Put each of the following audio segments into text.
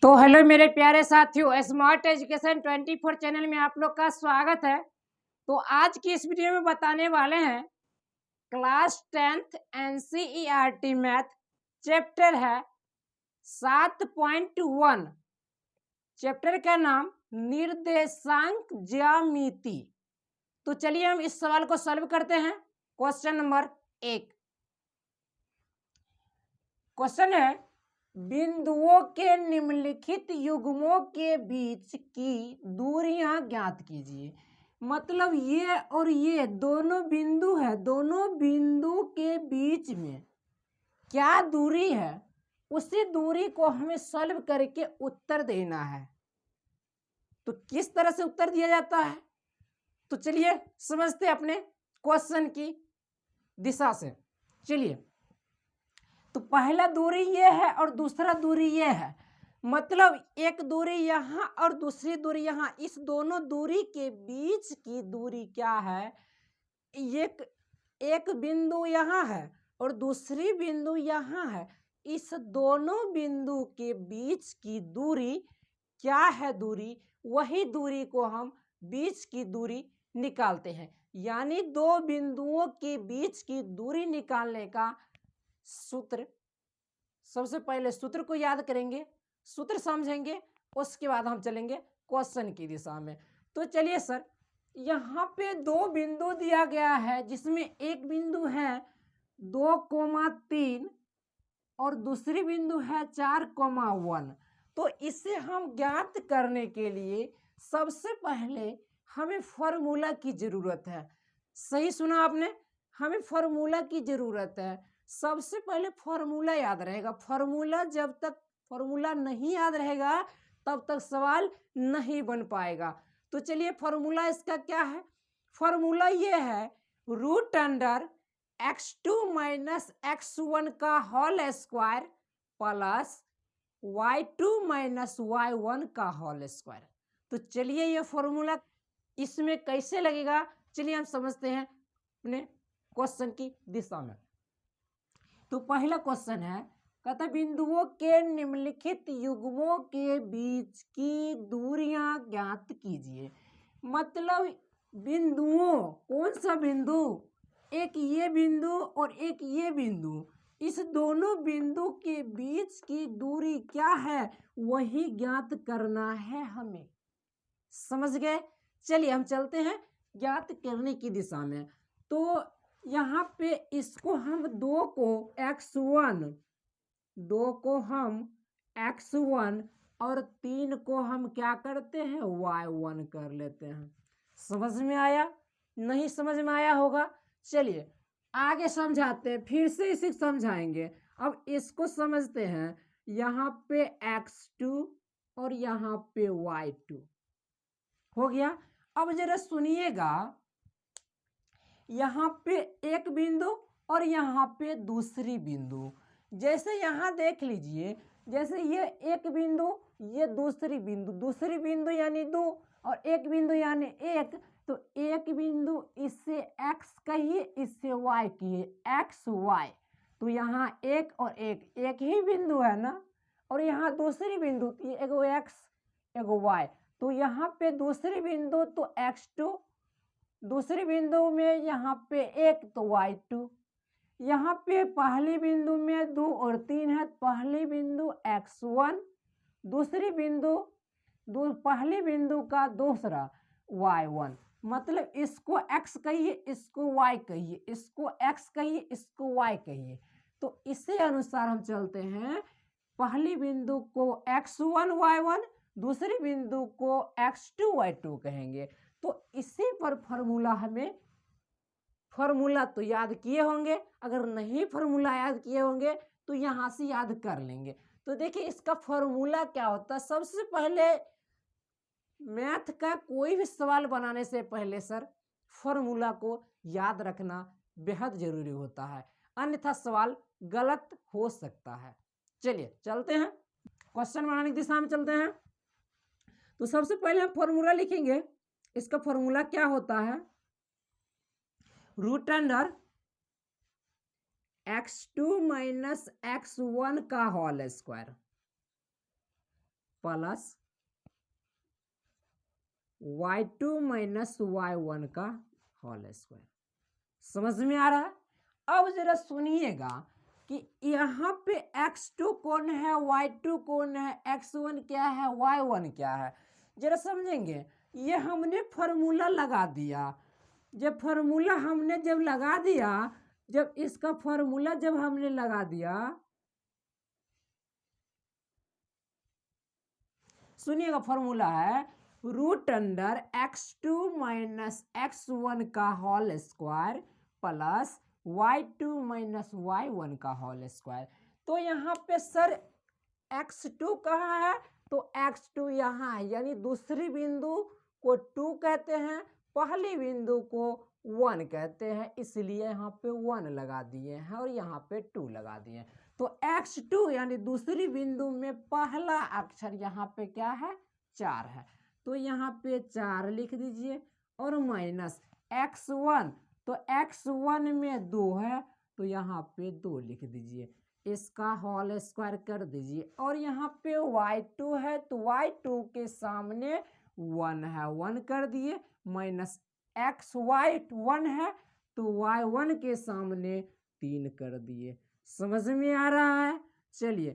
तो हेलो मेरे प्यारे साथियों, स्मार्ट एजुकेशन 24 चैनल में आप लोग का स्वागत है। तो आज की इस वीडियो में बताने वाले हैं class 10th NCERT math chapter है 7.1। चैप्टर का नाम निर्देशांक ज्यामिति। तो चलिए हम इस सवाल को सॉल्व करते हैं। क्वेश्चन नंबर 1 क्वेश्चन है, बिंदुओं के निम्नलिखित युग्मों के बीच की दूरियां ज्ञात कीजिए। मतलब ये और ये दोनों बिंदु है, दोनों बिंदु के बीच में क्या दूरी है, उसी दूरी को हमें सॉल्व करके उत्तर देना है। तो किस तरह से उत्तर दिया जाता है, तो चलिए समझते अपने क्वेश्चन की दिशा से। चलिए, तो पहला दूरी ये है और दूसरा दूरी ये है। मतलब एक दूरी यहाँ और दूसरी दूरी यहाँ, इस दोनों दूरी के बीच की दूरी क्या है? एक बिंदु यहाँ है और दूसरी बिंदु यहाँ है। इस दोनों बिंदु के बीच की दूरी क्या है? दूरी, वही दूरी को हम बीच की दूरी निकालते हैं। यानी दो बिंदुओं के बीच की दूरी निकालने का सूत्र, सबसे पहले सूत्र को याद करेंगे, सूत्र समझेंगे, उसके बाद हम चलेंगे क्वेश्चन की दिशा में। तो चलिए सर, यहाँ पे दो बिंदु दिया गया है, जिसमें एक बिंदु है 2,3 और दूसरी बिंदु है 4,1। तो इसे हम ज्ञात करने के लिए सबसे पहले हमें फॉर्मूला की जरूरत है। सही सुना आपने, हमें फॉर्मूला की जरूरत है। सबसे पहले फॉर्मूला याद रहेगा। फॉर्मूला, जब तक फॉर्मूला नहीं याद रहेगा तब तक सवाल नहीं बन पाएगा। तो चलिए, फॉर्मूला इसका क्या है? फॉर्मूला ये है, root under x2 minus x1 का whole square plus y2 minus y1 का होल स्क्वायर। तो चलिए, ये फॉर्मूला इसमें कैसे लगेगा, चलिए हम समझते हैं अपने क्वेश्चन की दिशा में। तो पहला क्वेश्चन है, कहता बिंदुओं के निम्नलिखित युग्मों के बीच की दूरियां ज्ञात कीजिए। मतलब बिंदुओं, कौन सा बिंदु? एक ये बिंदु और एक ये बिंदु, इस दोनों बिंदु के बीच की दूरी क्या है, वही ज्ञात करना है हमें। समझ गए? चलिए हम चलते हैं ज्ञात करने की दिशा में। तो यहाँ पे इसको हम दो को हम x1 और 3 को हम क्या करते हैं, y1 कर लेते हैं। समझ में आया? नहीं समझ में आया होगा। चलिए आगे समझाते हैं, फिर से इसे समझाएंगे। अब इसको समझते हैं। यहाँ पे x2 और यहाँ पे y2 हो गया। अब जरा सुनिएगा, यहाँ पे एक बिंदु और यहाँ पे दूसरी बिंदु। जैसे यहाँ देख लीजिए, जैसे ये एक बिंदु, ये दूसरी बिंदु, दूसरी बिंदु यानी 2 और एक बिंदु यानी 1। तो एक बिंदु, इससे x कहिए, इससे y कहिए, x y। तो यहाँ एक और एक ही बिंदु है ना। और यहाँ दूसरी बिंदु, एगो x एगो y। तो यहाँ पे दूसरी बिंदु तो x2, दूसरी बिंदु में यहाँ पे 1 तो y2। यहाँ पे पहली बिंदु में 2 और 3 है, पहली बिंदु x1, दूसरी बिंदु पहली बिंदु का दूसरा y1। मतलब इसको x कहिए, इसको y कहिए, इसको x कहिए, इसको y कहिए। तो इसी अनुसार हम चलते हैं। पहली बिंदु को x1 y1, दूसरी बिंदु को x2 y2 कहेंगे। तो इसी पर फॉर्मूला, हमें फॉर्मूला तो याद किए होंगे, अगर नहीं फॉर्मूला याद किए होंगे तो यहाँ से याद कर लेंगे। तो देखिए इसका फॉर्मूला क्या होता है। सबसे पहले मैथ का कोई भी सवाल बनाने से पहले सर फॉर्मूला को याद रखना बेहद जरूरी होता है, अन्यथा सवाल गलत हो सकता है। चलिए चलते हैं, क्वेश्चन बनाने की दिशा में चलते हैं। तो सबसे पहले हम फॉर्मूला लिखेंगे। इसका फॉर्मूला क्या होता है, root under x2 minus x1 का whole square plus y2 minus y1 का होल स्क्वायर। समझ में आ रहा है? अब जरा सुनिएगा कि यहाँ पे x2 कौन है, y2 कौन है, x1 क्या है, y1 क्या है, जरा समझेंगे। ये हमने फॉर्मूला लगा दिया। जब फॉर्मूला हमने जब लगा दिया, जब इसका फॉर्मूला जब हमने लगा दिया, सुनिएगा, फॉर्मूला है root under x2 minus x1 का whole square plus y2 minus y1 का होल स्क्वायर। तो यहाँ पे सर x2 कहाँ है, तो x2 यहाँ है, यानी दूसरी बिंदु को 2 कहते हैं, पहली बिंदु को 1 कहते हैं, इसलिए यहाँ पे 1 लगा दिए हैं और यहाँ पे 2 लगा दिए हैं। तो x2 यानी दूसरी बिंदु में पहला अक्षर यहाँ पे क्या है, 4 है, तो यहाँ पे 4 लिख दीजिए और माइनस x1, तो x1 में 2 है, तो यहाँ पे 2 लिख दीजिए, इसका होल स्क्वायर कर दीजिए। और यहाँ पे y2 है, तो y2 के सामने 1 है, 1 कर दिए, माइनस xy1 है, तो y1 के सामने 3 कर दिए। समझ में आ रहा है? चलिए,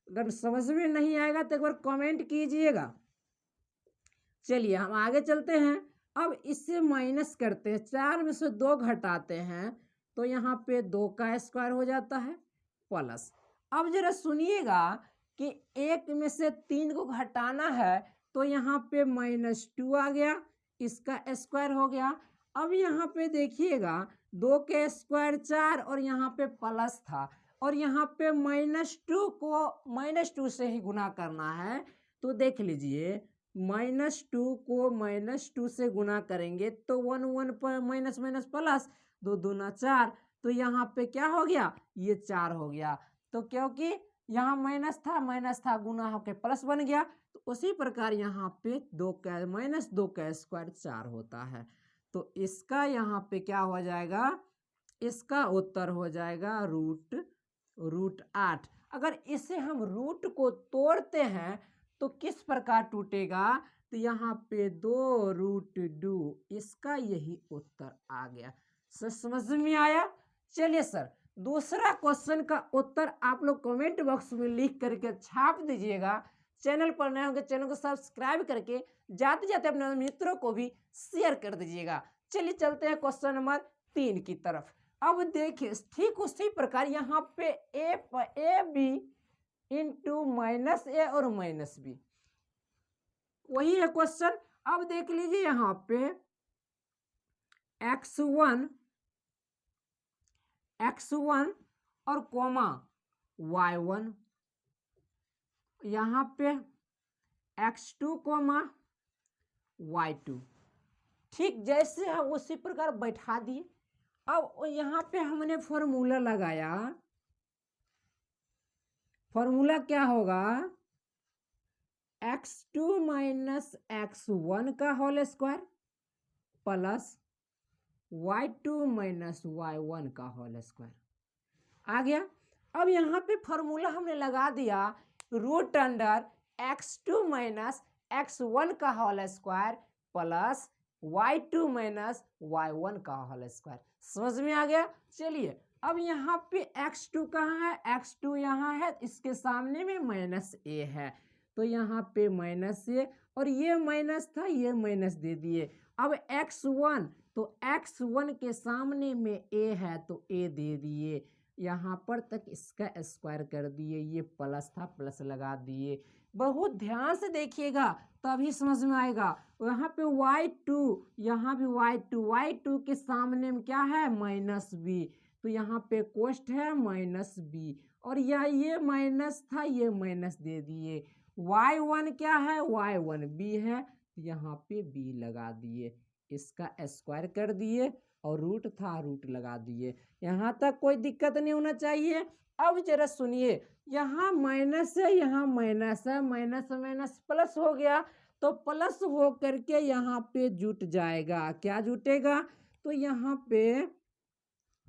अगर समझ में नहीं आएगा तो एक बार कमेंट कीजिएगा। चलिए हम आगे चलते हैं। अब इससे माइनस करते हैं, 4 में से 2 घटाते हैं, तो यहाँ पे 2 का स्क्वायर हो जाता है प्लस। अब जरा सुनिएगा कि 1 में से 3 को घटाना है, तो यहाँ पे -2 आ गया, इसका स्क्वायर हो गया। अब यहाँ पे देखिएगा 2 के स्क्वायर 4 और यहाँ पे प्लस था, और यहाँ पे -2 को -2 से ही गुना करना है, तो देख लीजिए -2 को -2 से गुना करेंगे तो 1 1 पर माइनस माइनस प्लस, 2 दूना 4, तो यहाँ पे क्या हो गया, ये 4 हो गया। तो क्योंकि यहाँ माइनस था गुना होके प्लस बन गया, तो उसी प्रकार यहाँ पे -2 का स्क्वायर 4 होता है। तो इसका यहाँ पे क्या हो जाएगा, इसका उत्तर हो जाएगा रूट 8। अगर इसे हम रूट को तोड़ते हैं तो किस प्रकार टूटेगा, तो यहाँ पे 2√2, इसका यही उत्तर आ गया। सर समझ में आया? चलिए सर, दूसरा क्वेश्चन का उत्तर आप लोग कमेंट बॉक्स में लिख करके छाप दीजिएगा। चैनल पर नए होंगे चैनल को सब्सक्राइब करके जाते जाते अपने मित्रों को भी शेयर कर दीजिएगा। चलिए चलते हैं क्वेश्चन नंबर 3 की तरफ। अब देखिए ठीक उसी प्रकार यहाँ पे ए बी इंटू -a और -b, वही है क्वेश्चन। अब देख लीजिए यहाँ पे x1 और कोमा y1, यहाँ पे x2 कोमा y2, ठीक जैसे है उसी प्रकार बैठा दिए। अब यहाँ पे हमने फॉर्मूला लगाया, फॉर्मूला क्या होगा, x2 माइनस x1 का whole square plus y2 minus y1 का होल स्क्वायर आ गया। अब यहाँ पे फॉर्मूला हमने लगा दिया root under x2 minus x1 का whole square plus y2 minus y1 का होल स्क्वायर। समझ में आ गया? चलिए अब यहाँ पे x2 कहाँ है, x2 यहाँ है, इसके सामने में -a है, तो यहाँ पे -a, और ये माइनस था, ये माइनस दे दिए। अब x1, तो x1 के सामने में a है, तो a दे दिए, यहाँ पर तक इसका स्क्वायर कर दिए, ये प्लस था, प्लस लगा दिए। बहुत ध्यान से देखिएगा तभी समझ में आएगा। यहाँ पे y2, यहाँ भी y2 के सामने में क्या है, -b, तो यहाँ पे कोष्ट है -b, और ये माइनस था, ये माइनस दे दिए। y1 क्या है, y1 b है, यहाँ पे b लगा दिए, इसका स्क्वायर कर दिए, और रूट था, रूट लगा दिए। यहाँ तक कोई दिक्कत नहीं होना चाहिए। अब जरा सुनिए, यहाँ माइनस है, यहाँ माइनस है, माइनस माइनस प्लस हो गया, तो प्लस हो करके यहाँ पे जुट जाएगा। क्या जुटेगा, तो यहाँ पे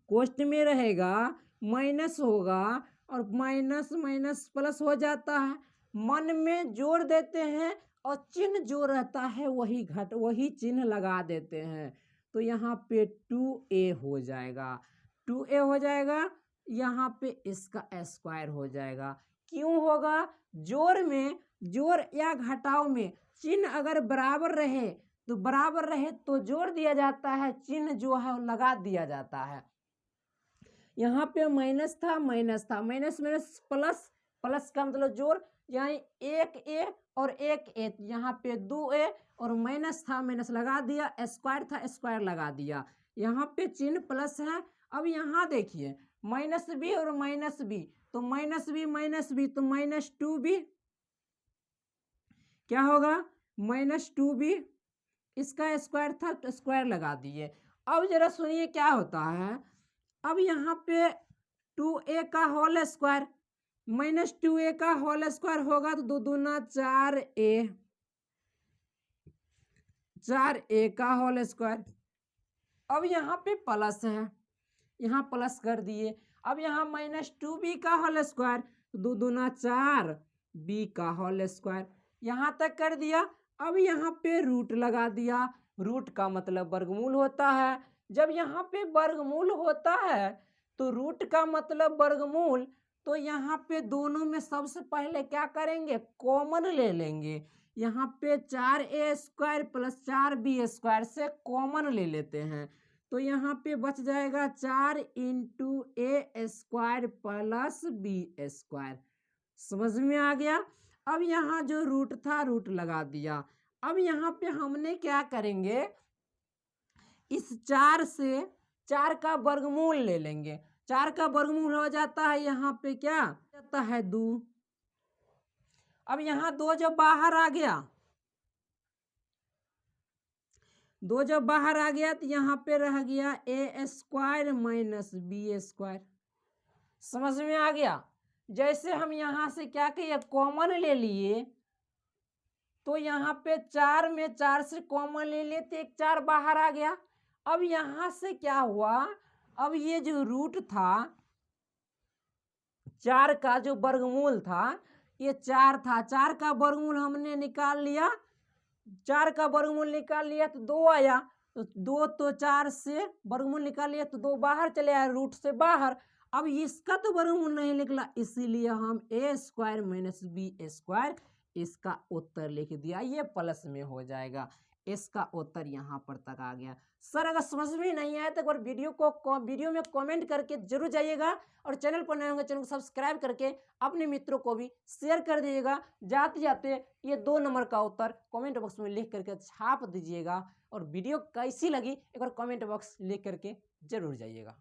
कोष्ट में रहेगा, माइनस होगा, और माइनस माइनस प्लस हो जाता है, मन में जोड़ देते हैं और चिन्ह जो रहता है वही चिन्ह लगा देते हैं। तो यहाँ पे 2a हो जाएगा, 2a हो जाएगा, यहाँ पे इसका स्क्वायर हो जाएगा। क्यों होगा? जोड़ या घटाव में चिन्ह अगर बराबर रहे तो जोड़ दिया जाता है, चिन्ह जो है लगा दिया जाता है। यहाँ पे माइनस था, माइनस प्लस, प्लस का मतलब जोड़, यानी 1a और 1a, यहाँ पे 2a और माइनस था, माइनस लगा दिया, स्क्वायर था, स्क्वायर लगा दिया। यहाँ पे चिन्ह प्लस है। अब यहाँ देखिए माइनस बी और माइनस बी, तो माइनस बी तो माइनस 2b क्या होगा? माइनस 2b, इसका स्क्वायर था तो स्क्वायर लगा दिए। अब जरा सुनिए क्या होता है। अब यहाँ पे 2a का होल स्क्वायर माइनस 2a का होल स्क्वायर होगा तो 2 दूना 4a, 4a का होल स्क्वायर। अब यहाँ पे प्लस है, यहाँ प्लस कर दिए। अब यहाँ माइनस 2b का होल स्क्वायर, 2 दूना 4b का होल स्क्वायर, यहाँ तक कर दिया। अब यहाँ पे रूट लगा दिया, रूट का मतलब वर्गमूल होता है। जब यहाँ पे वर्गमूल होता है तो रूट का मतलब वर्गमूल, तो यहाँ पे दोनों में सबसे पहले क्या करेंगे? कॉमन ले लेंगे। यहाँ पे 4a square plus 4b square से कॉमन ले लेते हैं, तो यहाँ पे बच जाएगा 4 into a square plus b square. समझ में आ गया? अब यहाँ जो रूट था रूट लगा दिया। अब यहाँ पे हमने क्या करेंगे? इस 4 से 4 का वर्गमूल ले लेंगे। 4 का वर्गमूल हो जाता है यहाँ पे क्या जाता है? 2। अब यहाँ 2 जब बाहर आ गया, 2 जब बाहर आ गया तो यहाँ पे रह गया a square minus b square. समझ में आ गया? जैसे हम यहाँ से क्या किए? कॉमन ले लिए, तो यहाँ पे 4 में 4 से कॉमन ले लिए तो एक 4 बाहर आ गया। अब यहाँ से क्या हुआ? अब ये जो रूट था 4 का जो वर्गमूल था ये 4 था, 4 का वर्गमूल हमने निकाल लिया, 4 का वर्गमूल निकाल लिया तो 2 आया, तो 2 तो 4 से वर्गमूल निकाल लिया तो 2 बाहर चले आए रूट से बाहर। अब इसका तो वर्गमूल नहीं निकला, इसीलिए हम a square minus b square इसका उत्तर लिख दिया। ये प्लस में हो जाएगा, इसका उत्तर यहाँ पर तक आ गया। सर अगर समझ में नहीं आया तो एक बार वीडियो में कमेंट करके जरूर जाइएगा, और चैनल पर नए होंगे चैनल को सब्सक्राइब करके अपने मित्रों को भी शेयर कर दीजिएगा। जाते जाते ये 2 नंबर का उत्तर कमेंट बॉक्स में लिख करके छाप दीजिएगा, और वीडियो कैसी लगी एक बार कमेंट बॉक्स लिख करके जरूर जाइएगा।